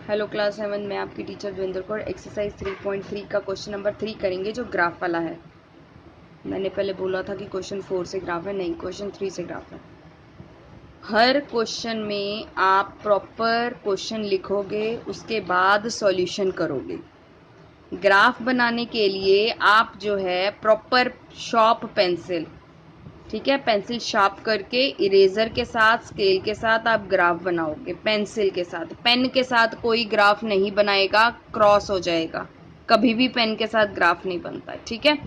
Hello class 7, मैं आपकी teacher Joginder Kaur. Exercise 3.3 का क्वेश्चन नंबर 3 करेंगे जो ग्राफ वाला है। मैंने पहले बोला था कि क्वेश्चन 4 से ग्राफ है, नहीं, क्वेश्चन 3 से ग्राफ है। हर क्वेश्चन में आप प्रॉपर क्वेश्चन लिखोगे, उसके बाद सॉल्यूशन करोगे। ग्राफ बनाने के लिए आप जो है प्रॉपर शॉर्प पेंसिल, ठीक है, पेंसिल शार्प करके इरेजर के साथ, स्केल के साथ आप ग्राफ बनाओगे। पेंसिल के साथ, पेन के साथ कोई ग्राफ नहीं बनाएगा, क्रॉस हो जाएगा। कभी भी पेन के साथ ग्राफ नहीं बनता, ठीक है।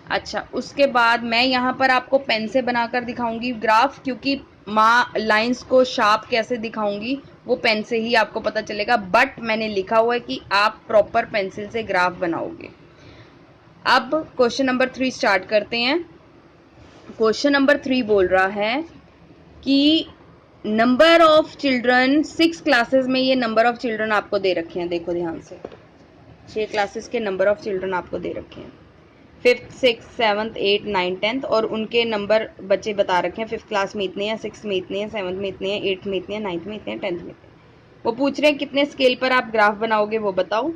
अच्छा, उसके बाद मैं यहाँ पर आपको पेन से बनाकर दिखाऊंगी ग्राफ, क्योंकि माँ लाइंस को शार्प कैसे दिखाऊंगी वो पेन से ही आपको पता चलेगा। बट मैंने लिखा हुआ है कि आप प्रॉपर पेंसिल से ग्राफ बनाओगे। अब क्वेश्चन नंबर 3 स्टार्ट करते हैं। क्वेश्चन नंबर 3 बोल रहा है कि नंबर ऑफ चिल्ड्रन 6 क्लासेस में, ये नंबर ऑफ चिल्ड्रन आपको दे रखे हैं, देखो ध्यान से। 6 क्लासेस के नंबर ऑफ चिल्ड्रन आपको दे रखे हैं, 5th 6th 7th 8th 9th 10th, और उनके नंबर बच्चे बता रखे हैं। 5th क्लास में इतने हैं, 6th में इतने हैं, 7th में इतने हैं, 8th में इतने हैं, 9th में इतने हैं, 10th में इतने हैं। वो पूछ रहे हैं कितने स्केल पर आप ग्राफ बनाओगे, वो बताओ।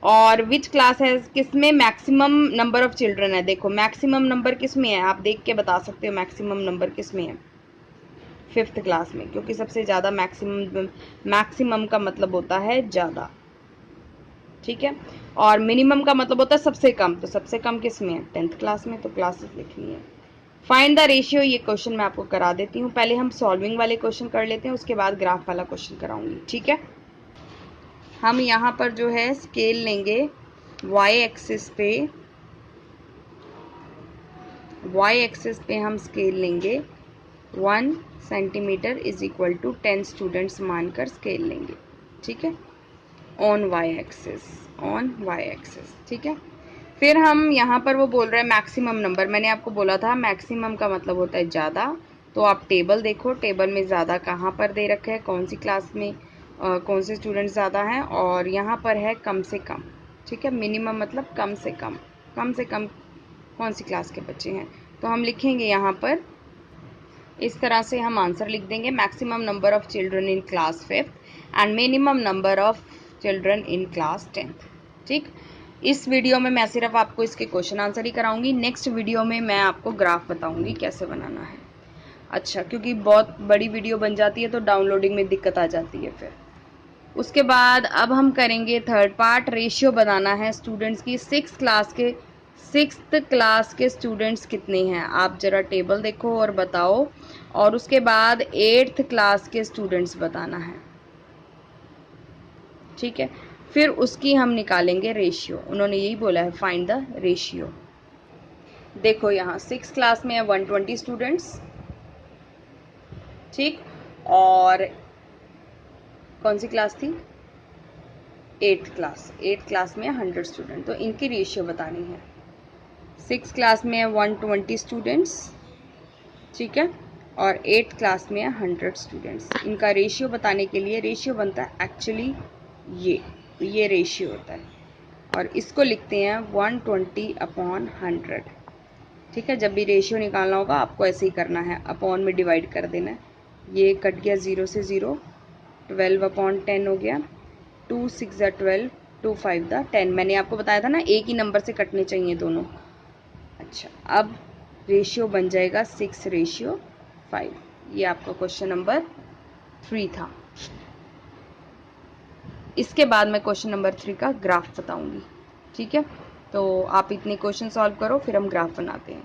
और विच क्लास है, किसमें मैक्सिमम नंबर ऑफ चिल्ड्रन है। देखो मैक्सिमम नंबर किसमें है, आप देख के बता सकते हो मैक्सिमम नंबर किसमें है। 5th क्लास में, क्योंकि सबसे ज़्यादा मैक्सिमम का मतलब होता है ज़्यादा, ठीक है। और मिनिमम का मतलब होता है सबसे कम, तो सबसे कम किस में है, 10th क्लास में। तो क्लासेस लिखनी है। फाइंड द रेशियो, ये क्वेश्चन मैं आपको करा देती हूँ। पहले हम सॉल्विंग वाले क्वेश्चन कर लेते हैं, उसके बाद ग्राफ वाला क्वेश्चन कराऊंगी, ठीक है। हम यहाँ पर जो है स्केल लेंगे, वाई एक्सिस पे हम स्केल लेंगे 1 centimetre is equal to 10 students मानकर स्केल लेंगे, ठीक है, ऑन वाई एक्सिस, ठीक है। फिर हम यहाँ पर वो बोल रहे हैं मैक्सिमम नंबर। मैंने आपको बोला था मैक्सिमम का मतलब होता है ज़्यादा। तो आप टेबल देखो, टेबल में ज़्यादा कहाँ पर दे रखा है, कौन सी क्लास में कौन से स्टूडेंट ज़्यादा हैं, और यहाँ पर है कम से कम, ठीक है। मिनिमम मतलब कम से कम कौन सी क्लास के बच्चे हैं। तो हम लिखेंगे यहाँ पर इस तरह से, हम आंसर लिख देंगे maximum number of children in class 5th and minimum number of children in class 10th, ठीक। इस वीडियो में मैं सिर्फ आपको इसके क्वेश्चन आंसर ही कराऊंगी। नेक्स्ट वीडियो में मैं आपको ग्राफ बताऊंगी कैसे बनाना है। अच्छा, क्योंकि बहुत बड़ी वीडियो बन जाती है तो डाउनलोडिंग में दिक्कत आ जाती है। फिर उसके बाद अब हम करेंगे थर्ड पार्ट, रेशियो बनाना है स्टूडेंट्स की। 6th क्लास के स्टूडेंट्स कितने हैं, आप जरा टेबल देखो और बताओ। और उसके बाद 8th क्लास के स्टूडेंट्स बताना है, ठीक है। फिर उसकी हम निकालेंगे रेशियो। उन्होंने यही बोला है, फाइंड द रेशियो। देखो यहाँ 6th क्लास में है 120 स्टूडेंट्स, ठीक। और कौन सी क्लास थी, 8th क्लास में 100 स्टूडेंट, तो इनकी रेशियो बतानी है। 6th क्लास में है 120 स्टूडेंट्स, ठीक है, और 8th क्लास में है 100 स्टूडेंट्स। इनका रेशियो बताने के लिए, रेशियो बनता है एक्चुअली ये रेशियो होता है, और इसको लिखते हैं 120/100, ठीक है। जब भी रेशियो निकालना होगा आपको ऐसे ही करना है, अपॉन में डिवाइड कर देना है। ये कट गया 0 से 0, 12/10 हो गया, 2 6 12, 2 5 10। मैंने आपको बताया था ना एक ही नंबर से कटने चाहिए दोनों। अच्छा, अब रेशियो बन जाएगा 6:5। ये आपका क्वेश्चन नंबर 3 था। इसके बाद मैं क्वेश्चन नंबर 3 का ग्राफ बताऊंगी, ठीक है। तो आप इतने क्वेश्चन सॉल्व करो, फिर हम ग्राफ बनाते हैं।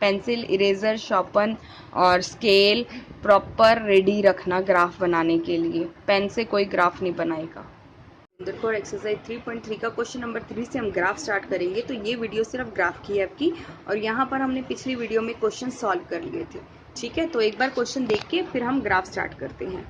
पेंसिल, इरेजर, शॉर्पन और स्केल प्रॉपर रेडी रखना ग्राफ बनाने के लिए। पेन से कोई ग्राफ नहीं बनाएगा। देखो एक्सरसाइज 3.3 का क्वेश्चन नंबर 3 से हम ग्राफ स्टार्ट करेंगे। तो ये वीडियो सिर्फ ग्राफ की है आपकी, और यहाँ पर हमने पिछली वीडियो में क्वेश्चन सॉल्व कर लिए थे, ठीक है। तो एक बार क्वेश्चन देख के फिर हम ग्राफ स्टार्ट करते हैं।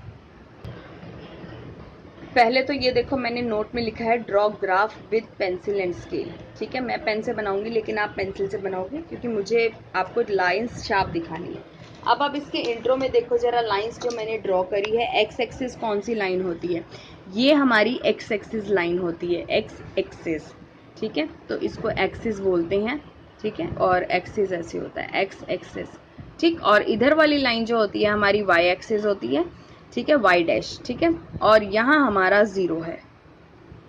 पहले तो ये देखो, मैंने नोट में लिखा है draw graph with pencil and scale, ठीक है। मैं पेन से बनाऊंगी लेकिन आप पेंसिल से बनाओगे, क्योंकि मुझे आपको लाइंस शार्प दिखानी है। अब इसके इंट्रो में देखो जरा, लाइंस जो मैंने ड्रॉ करी है, एक्स एक्सिस कौन सी लाइन होती है, ये हमारी एक्स एक्सिस लाइन होती है, एक्स एक्सिस, ठीक है। तो इसको एक्सिस बोलते हैं, ठीक है, और एक्सिस ऐसे होता है, एक्स एक्सिस, ठीक। और इधर वाली लाइन जो होती है हमारी वाई एक्सिस होती है, ठीक है, y डैश, ठीक है, और यहाँ हमारा 0 है,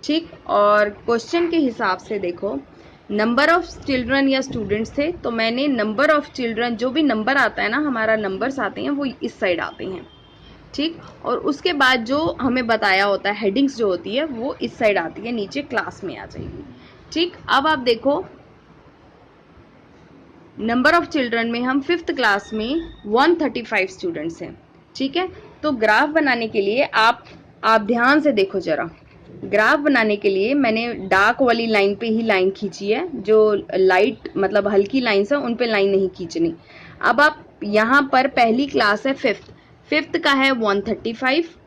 ठीक। और क्वेश्चन के हिसाब से देखो, नंबर ऑफ चिल्ड्रन या स्टूडेंट्स थे, तो मैंने नंबर ऑफ चिल्ड्रन, जो भी नंबर आता है ना, हमारा नंबर्स आते हैं वो इस साइड आते हैं, ठीक। और उसके बाद जो हमें बताया होता है हेडिंग्स जो होती है वो इस साइड आती है, नीचे क्लास में आ जाएगी, ठीक। अब आप देखो, नंबर ऑफ चिल्ड्रन में हम 5th क्लास में 135 स्टूडेंट्स हैं, ठीक है। तो ग्राफ बनाने के लिए आप ध्यान से देखो जरा, ग्राफ बनाने के लिए मैंने डार्क वाली लाइन पे ही लाइन खींची है, जो लाइट मतलब हल्की लाइन्स है उन पे लाइन नहीं खींचनी। अब आप यहाँ पर पहली क्लास है 5th का है 135,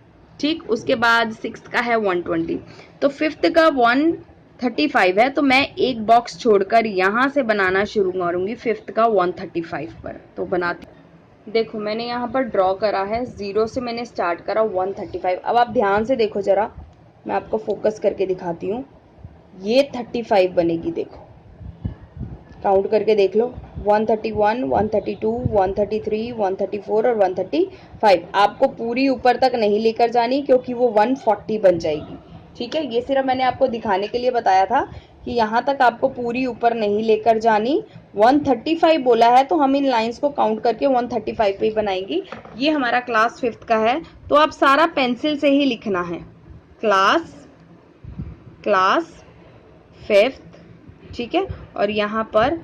ठीक। उसके बाद 6th का है 120, तो 5th का 135 है, तो मैं एक बॉक्स छोड़कर यहाँ से बनाना शुरू करूंगी 5th का 135 पर। तो बनाती, देखो मैंने यहाँ पर ड्रॉ करा है, 0 से मैंने स्टार्ट करा 135। अब आप ध्यान से देखो जरा, मैं आपको फोकस करके दिखाती हूँ, ये 35 बनेगी, देखो काउंट करके देख लो, 131, 132, 133, 134 और 135। आपको पूरी ऊपर तक नहीं लेकर जानी क्योंकि वो 140 बन जाएगी, ठीक है। ये सिर्फ मैंने आपको दिखाने के लिए बताया था कि यहाँ तक आपको पूरी ऊपर नहीं लेकर जानी। 135 बोला है तो हम इन लाइंस को काउंट करके 135 पे ही बनाएंगी। ये हमारा क्लास 5th का है, तो आप सारा पेंसिल से ही लिखना है, क्लास 5th, ठीक है। और यहाँ पर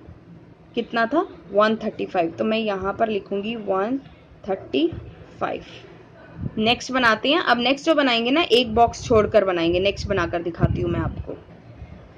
कितना था 135, तो मैं यहाँ पर लिखूंगी 135। नेक्स्ट बनाते हैं। अब नेक्स्ट जो बनाएंगे ना, एक बॉक्स छोड़कर बनाएंगे, नेक्स्ट बनाकर दिखाती हूँ मैं आपको।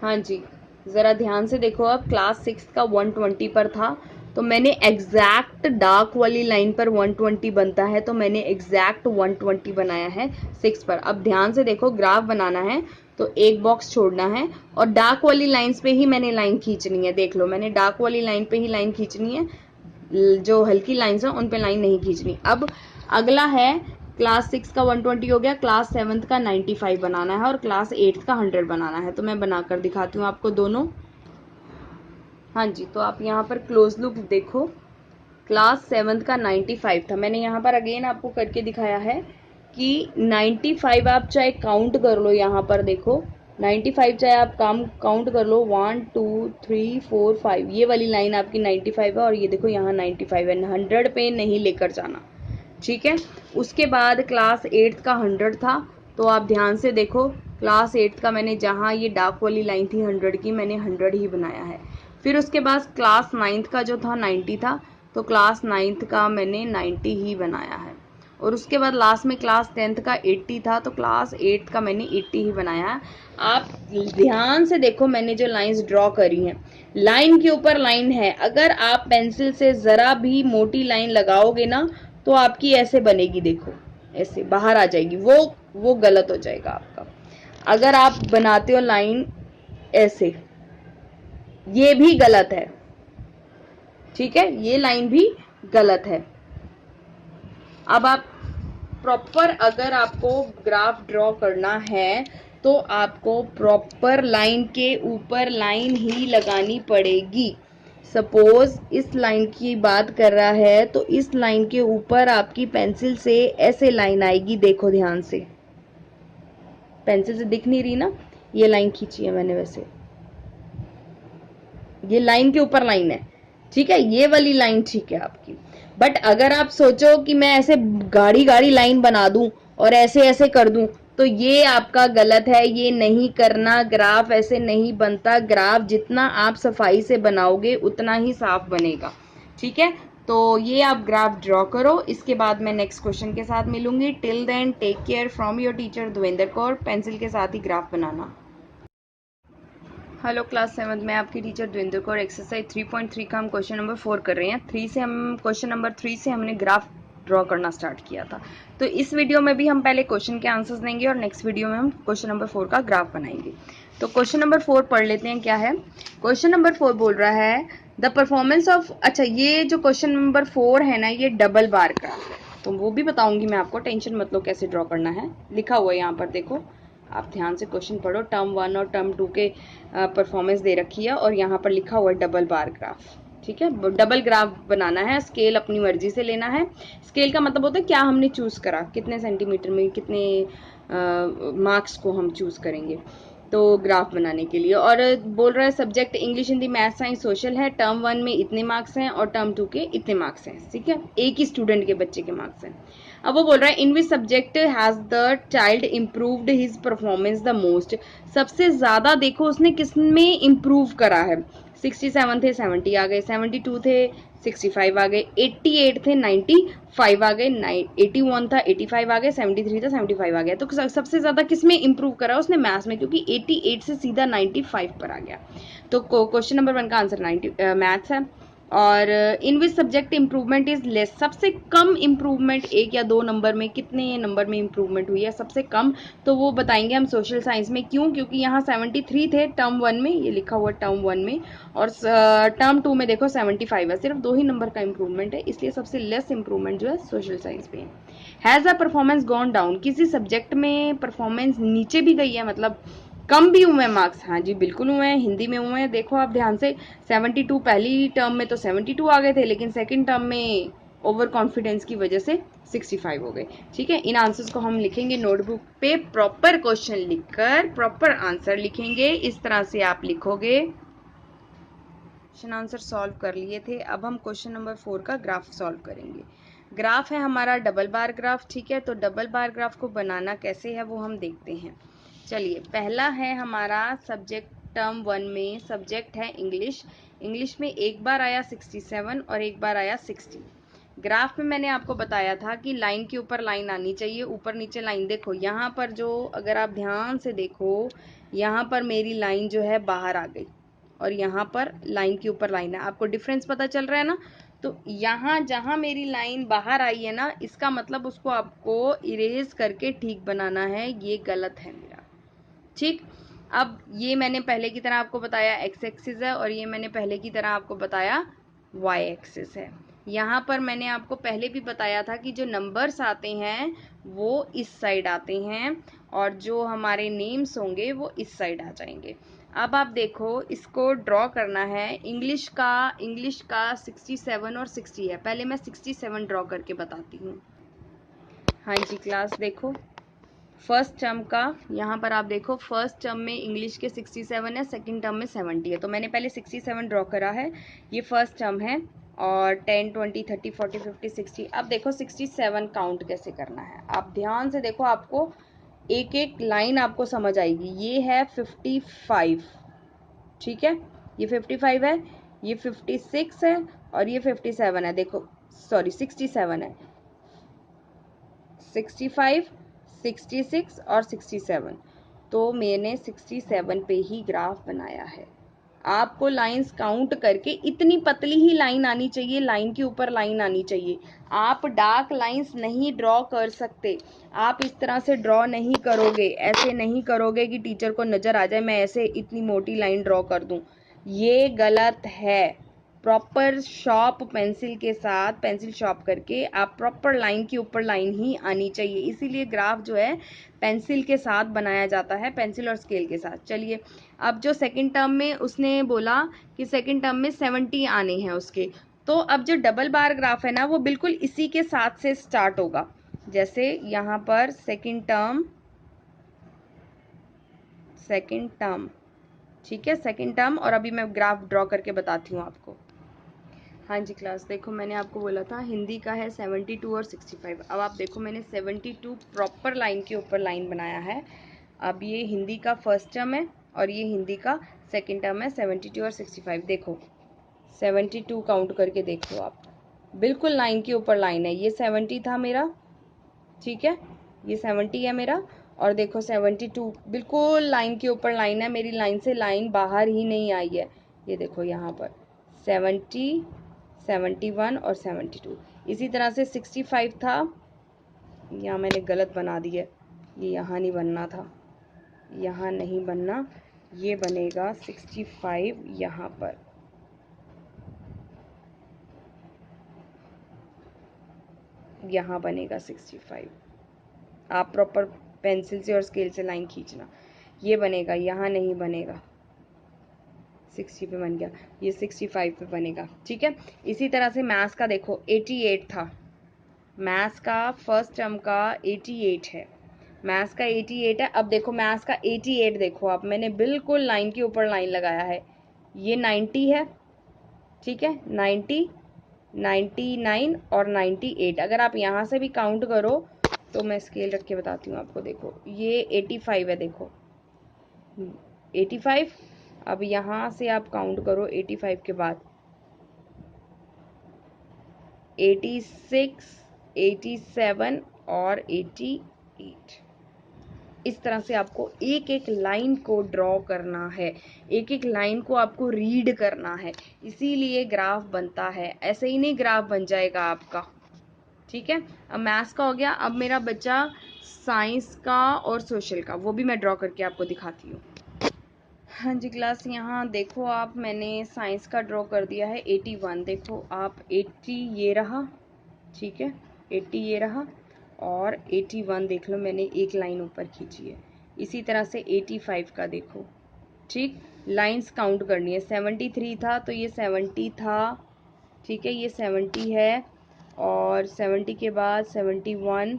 हाँ जी, ज़रा ध्यान से देखो, अब क्लास 6 का 120 पर था, तो मैंने एग्जैक्ट डार्क वाली लाइन पर 120 बनता है, तो मैंने एग्जैक्ट 120 बनाया है 6 पर। अब ध्यान से देखो, ग्राफ बनाना है तो एक बॉक्स छोड़ना है और डार्क वाली लाइंस पे ही मैंने लाइन खींचनी है। देख लो, मैंने डार्क वाली लाइन पे ही लाइन खींचनी है, जो हल्की लाइंस है उन पे लाइन नहीं खींचनी। अब अगला है क्लास 6 का 120 हो गया, क्लास 7th का 95 बनाना है और क्लास 8th का 100 बनाना है। तो मैं बनाकर दिखाती हूँ आपको दोनों। हाँ जी, तो आप यहाँ पर क्लोज लुक देखो, क्लास 7th का 95 था, मैंने यहाँ पर अगेन आपको करके दिखाया है कि 95 आप चाहे काउंट कर लो, यहाँ पर देखो 95 चाहे आप काउंट कर लो, 1 2 3 4 5, ये वाली लाइन आपकी 95 है और ये देखो यहाँ 95 है, 100 पे नहीं लेकर जाना, ठीक है। उसके बाद क्लास 8th का 100 था, तो आप ध्यान से देखो, क्लास 8th का मैंने जहाँ ये डार्क वाली लाइन थी 100 की, मैंने 100 ही बनाया है। फिर उसके बाद क्लास 9th का जो था 90 था, तो क्लास 9th का मैंने 90 ही बनाया है। और उसके बाद लास्ट में क्लास 10th का 80 था, तो क्लास 8th का मैंने 80 ही बनाया है। आप ध्यान से देखो, मैंने जो लाइंस ड्रॉ करी हैं, लाइन के ऊपर लाइन है, अगर आप पेंसिल से जरा भी मोटी लाइन लगाओगे ना तो आपकी ऐसे बनेगी, देखो ऐसे बाहर आ जाएगी, वो गलत हो जाएगा आपका। अगर आप बनाते हो लाइन ऐसे, ये भी गलत है, ठीक है, ये लाइन भी गलत है। अब आप प्रॉपर, अगर आपको ग्राफ ड्रॉ करना है तो आपको प्रॉपर लाइन के ऊपर लाइन ही लगानी पड़ेगी। सपोज इस लाइन की बात कर रहा है तो इस लाइन के ऊपर आपकी पेंसिल से ऐसे लाइन आएगी, देखो ध्यान से, पेंसिल से दिख नहीं रही ना, ये लाइन खींची है मैंने, वैसे ये लाइन के ऊपर लाइन है, ठीक है, ये वाली लाइन ठीक है आपकी। बट अगर आप सोचो कि मैं ऐसे गाढ़ी गाढ़ी लाइन बना दूं और ऐसे ऐसे कर दूं, तो ये आपका गलत है, ये नहीं करना, ग्राफ ऐसे नहीं बनता। ग्राफ जितना आप सफाई से बनाओगे उतना ही साफ बनेगा, ठीक है। तो ये आप ग्राफ ड्रॉ करो, इसके बाद मैं नेक्स्ट क्वेश्चन के साथ मिलूंगी। Till then take care from your teacher Devendra Kaur. Pencil के साथ ही ग्राफ बनाना। हेलो क्लास 7 में आपकी टीचर देवेंद्र कौर। एक्सरसाइज 3.3 का हम क्वेश्चन नंबर 4 कर रहे हैं। क्वेश्चन नंबर 3 से हमने ग्राफ ड्रॉ करना स्टार्ट किया था, तो इस वीडियो में भी हम पहले क्वेश्चन के आंसर्स देंगे और नेक्स्ट वीडियो में हम क्वेश्चन नंबर 4 का ग्राफ बनाएंगे। तो क्वेश्चन नंबर 4 पढ़ लेते हैं, क्या है क्वेश्चन नंबर 4। बोल रहा है द परफॉर्मेंस ऑफ, अच्छा ये जो क्वेश्चन नंबर 4 है ना, ये डबल बार का है, तो वो भी बताऊंगी मैं आपको, टेंशन मत लो कैसे ड्रॉ करना है। लिखा हुआ है यहाँ पर, देखो आप ध्यान से क्वेश्चन पढ़ो। टर्म 1 और टर्म 2 के परफॉर्मेंस दे रखी है और यहाँ पर लिखा हुआ है डबल बार ग्राफ, ठीक है, डबल ग्राफ बनाना है, स्केल अपनी मर्जी से लेना है। स्केल का मतलब होता है क्या हमने चूज करा, कितने सेंटीमीटर में कितने मार्क्स को हम चूज करेंगे तो ग्राफ बनाने के लिए। और बोल रहा है subject English, Hindi, math, science, social है, टर्म 1 में इतने मार्क्स हैं और टर्म 2 के इतने मार्क्स हैं, ठीक है, एक ही स्टूडेंट के बच्चे के मार्क्स हैं। अब वो बोल रहा है in which subject has the child improved his performance the most, सबसे ज्यादा देखो उसने किस में इम्प्रूव करा है। 67 थे 70 आ गए, 72 थे 65 आ गए, 88 थे 95 आ गए, 81 था 85 आ गए, 73 था 75 आ गया। तो सबसे ज्यादा किसमें इंप्रूव करा उसने, मैथ्स में, क्योंकि 88 से सीधा 95 पर आ गया। तो क्वेश्चन नंबर 1 का आंसर 90 मैथ्स है। और in which subject improvement is less, सबसे कम इंप्रूवमेंट 1 या 2 नंबर में, कितने नंबर में इंप्रूवमेंट हुई है सबसे कम, तो वो बताएंगे हम सोशल साइंस में। क्यों, क्योंकि यहाँ 73 थे टर्म 1 में, ये लिखा हुआ टर्म 1 में, और टर्म 2 में देखो 75 है, सिर्फ 2 ही नंबर का इंप्रूवमेंट है, इसलिए सबसे लेस इंप्रूवमेंट जो है सोशल साइंस में है। Has a performance gone down, किसी सब्जेक्ट में परफॉर्मेंस नीचे भी गई है, मतलब कम भी हुए हैं मार्क्स, हाँ जी बिल्कुल हुए हैं, हिंदी में हुए हैं, देखो आप ध्यान से, 72 पहली टर्म में तो 72 आ गए थे, लेकिन सेकंड टर्म में ओवर कॉन्फिडेंस की वजह से 65 हो गए। ठीक है, इन आंसर्स को हम लिखेंगे नोटबुक पे, प्रॉपर क्वेश्चन लिखकर प्रॉपर आंसर लिखेंगे, इस तरह से आप लिखोगे। क्वेश्चन आंसर सॉल्व कर लिए थे, अब हम क्वेश्चन नंबर 4 का ग्राफ सॉल्व करेंगे। ग्राफ है हमारा डबल बार ग्राफ, ठीक है, तो डबल बार ग्राफ को बनाना कैसे है वो हम देखते हैं। चलिए, पहला है हमारा सब्जेक्ट, टर्म 1 में सब्जेक्ट है इंग्लिश, इंग्लिश में एक बार आया 67 और एक बार आया 60। ग्राफ में मैंने आपको बताया था कि लाइन के ऊपर लाइन आनी चाहिए, ऊपर नीचे लाइन, देखो यहाँ पर जो, अगर आप ध्यान से देखो, यहाँ पर मेरी लाइन जो है बाहर आ गई और यहाँ पर लाइन के ऊपर लाइन है, आपको डिफरेंस पता चल रहा है ना। तो यहाँ जहाँ मेरी लाइन बाहर आई है ना, इसका मतलब उसको आपको इरेज करके ठीक बनाना है, ये गलत है मेरा, ठीक। अब ये मैंने पहले की तरह आपको बताया एक्स एक्सिस है और ये मैंने पहले की तरह आपको बताया वाई एक्सिस है। यहाँ पर मैंने आपको पहले भी बताया था कि जो नंबर्स आते हैं वो इस साइड आते हैं और जो हमारे नेम्स होंगे वो इस साइड आ जाएंगे। अब आप देखो, इसको ड्रॉ करना है, इंग्लिश का 67 और 60 है, पहले मैं 67 ड्रॉ करके बताती हूँ। हाँ जी क्लास, देखो फर्स्ट टर्म का, यहाँ पर आप देखो फर्स्ट टर्म में इंग्लिश के 67 है, सेकंड टर्म में 70 है, तो मैंने पहले 67 ड्रॉ करा है, ये फर्स्ट टर्म है। और 10 20 30 40 50 60, अब देखो 67 काउंट कैसे करना है, आप ध्यान से देखो, आपको एक एक लाइन आपको समझ आएगी। ये है 55, ठीक है, ये 55 है, ये 56 है और ये 57 है, देखो सॉरी 67 है, 65 66 और 67, तो मैंने 67 पे ही ग्राफ बनाया है। आपको लाइंस काउंट करके इतनी पतली ही लाइन आनी चाहिए, लाइन के ऊपर लाइन आनी चाहिए, आप डार्क लाइंस नहीं ड्रॉ कर सकते, आप इस तरह से ड्रॉ नहीं करोगे, ऐसे नहीं करोगे कि टीचर को नजर आ जाए मैं ऐसे इतनी मोटी लाइन ड्रॉ कर दूं, ये गलत है। प्रॉपर शॉर्प पेंसिल के साथ, पेंसिल शॉर्प करके आप प्रॉपर लाइन के ऊपर लाइन ही आनी चाहिए, इसीलिए ग्राफ जो है पेंसिल के साथ बनाया जाता है, पेंसिल और स्केल के साथ। चलिए, अब जो सेकंड टर्म में उसने बोला कि सेकंड टर्म में 70 आने हैं उसके, तो अब जो डबल बार ग्राफ है ना वो बिल्कुल इसी के साथ से स्टार्ट होगा, जैसे यहाँ पर सेकंड टर्म, ठीक है, सेकंड टर्म, और अभी मैं ग्राफ ड्रॉ करके बताती हूँ आपको। हाँ जी क्लास, देखो मैंने आपको बोला था हिंदी का है 72 और 65, अब आप देखो मैंने 72 प्रॉपर लाइन के ऊपर लाइन बनाया है। अब ये हिंदी का फर्स्ट टर्म है और ये हिंदी का सेकंड टर्म है, 72 और 65, देखो 72 काउंट करके देख लो आप, बिल्कुल लाइन के ऊपर लाइन है, ये 70 था मेरा, ठीक है, ये 70 है मेरा, और देखो 72 बिल्कुल लाइन के ऊपर लाइन है, मेरी लाइन से लाइन बाहर ही नहीं आई है, ये देखो यहाँ पर 70 71 और 72, इसी तरह से 65 था, यहाँ मैंने गलत बना दिया, ये यहाँ नहीं बनना था, यहाँ नहीं बनना, ये बनेगा 65 यहाँ पर, यहाँ बनेगा 65, आप प्रॉपर पेंसिल से और स्केल से लाइन खींचना, ये बनेगा, यहाँ नहीं बनेगा, 60 पे बन गया, ये 65 पे बनेगा। ठीक है, इसी तरह से मैथ्स का देखो 88 था, मैथ्स का फर्स्ट टर्म का 88 है, मैथ्स का 88 है। अब देखो मैथ्स का 88 देखो आप, मैंने बिल्कुल लाइन के ऊपर लाइन लगाया है, ये 90 है। ठीक है, 90, 99 और 98। अगर आप यहाँ से भी काउंट करो तो मैं स्केल रख के बताती हूँ आपको। देखो ये 85 है, देखो 85। अब यहाँ से आप काउंट करो 85 के बाद 86, 87 और 88। इस तरह से आपको एक एक लाइन को ड्रॉ करना है, एक एक लाइन को आपको रीड करना है, इसीलिए ग्राफ बनता है। ऐसे ही नहीं ग्राफ बन जाएगा आपका। ठीक है, अब मैथ्स का हो गया, अब मेरा बच्चा साइंस का और सोशल का, वो भी मैं ड्रॉ करके आपको दिखाती हूँ। हाँ जी क्लास, यहाँ देखो आप, मैंने साइंस का ड्रॉ कर दिया है 81। देखो आप 80 ये रहा, ठीक है 80 ये रहा, और 81 देख लो मैंने एक लाइन ऊपर खींची है। इसी तरह से 85 का देखो, ठीक लाइंस काउंट करनी है। 73 था तो ये 70 था, ठीक है ये 70 है, और 70 के बाद 71,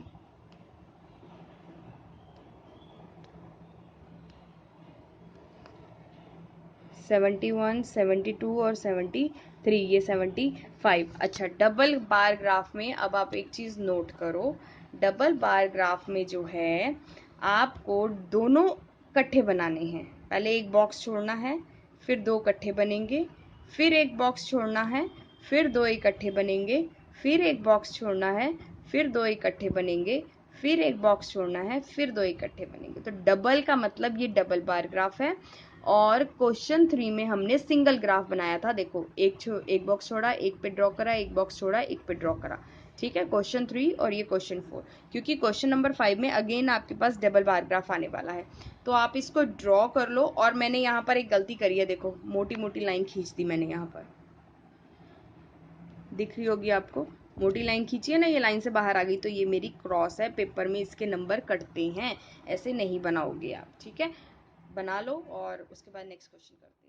71, 72 और 73, ये 75। अच्छा, डबल बार ग्राफ में अब आप एक चीज़ नोट करो, डबल बार ग्राफ में जो है आपको दोनों इकट्ठे बनाने हैं। पहले एक बॉक्स छोड़ना है, फिर दो इकट्ठे बनेंगे, फिर एक बॉक्स छोड़ना है, फिर दो इकट्ठे बनेंगे, फिर एक बॉक्स छोड़ना है, फिर दो इकट्ठे बनेंगे, फिर एक बॉक्स छोड़ना है, फिर दो इकट्ठे बनेंगे। तो डबल का मतलब ये डबल बार ग्राफ है। और क्वेश्चन 3 में हमने सिंगल ग्राफ बनाया था। देखो एक बॉक्स छोड़ा, एक पे ड्रॉ करा, एक बॉक्स छोड़ा, एक पे ड्रॉ करा। ठीक है, क्वेश्चन 3 और ये क्वेश्चन 4, क्योंकि क्वेश्चन नंबर 5 में अगेन आपके पास डबल बार ग्राफ आने वाला है। तो आप इसको ड्रॉ कर लो। और मैंने यहाँ पर एक गलती करी है, देखो मोटी मोटी लाइन खींच दी मैंने, यहाँ पर दिख रही होगी आपको, मोटी लाइन खींची है ना, ये लाइन से बाहर आ गई, तो ये मेरी क्रॉस है। पेपर में इसके नंबर कटते हैं, ऐसे नहीं बनाओगे आप। ठीक है, बना लो और उसके बाद नेक्स्ट क्वेश्चन करते हैं।